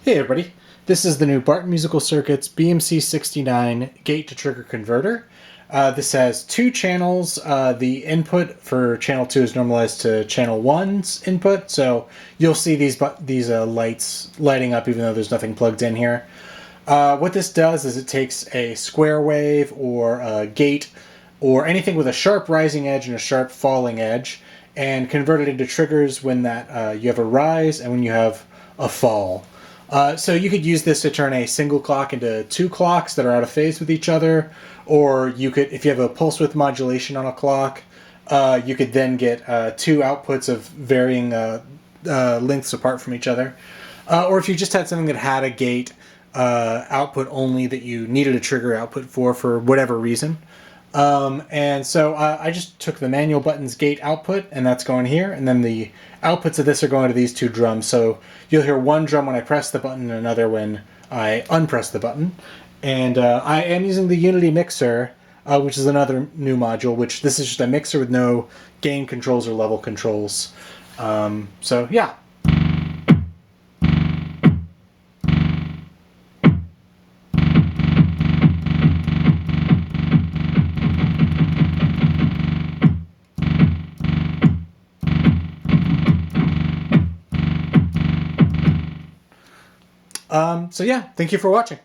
Hey everybody, this is the new Barton Musical Circuit's BMC069 gate to trigger converter. This has two channels. The input for channel 2 is normalized to channel 1's input, so you'll see these lights lighting up even though there's nothing plugged in here. What this does is it takes a square wave or a gate or anything with a sharp rising edge and a sharp falling edge and convert it into triggers when you have a rise and when you have a fall. So you could use this to turn a single clock into two clocks that are out of phase with each other, or you could, if you have a pulse width modulation on a clock, you could then get two outputs of varying lengths apart from each other. Or if you just had something that had a gate output only that you needed a trigger output for whatever reason. And so I just took the manual button's gate output, and that's going here, and then the outputs of this are going to these two drums. So you'll hear one drum when I press the button and another when I unpress the button. And I am using the Unity mixer, which is another new module, which this is just a mixer with no gain controls or level controls. So yeah. So yeah, thank you for watching.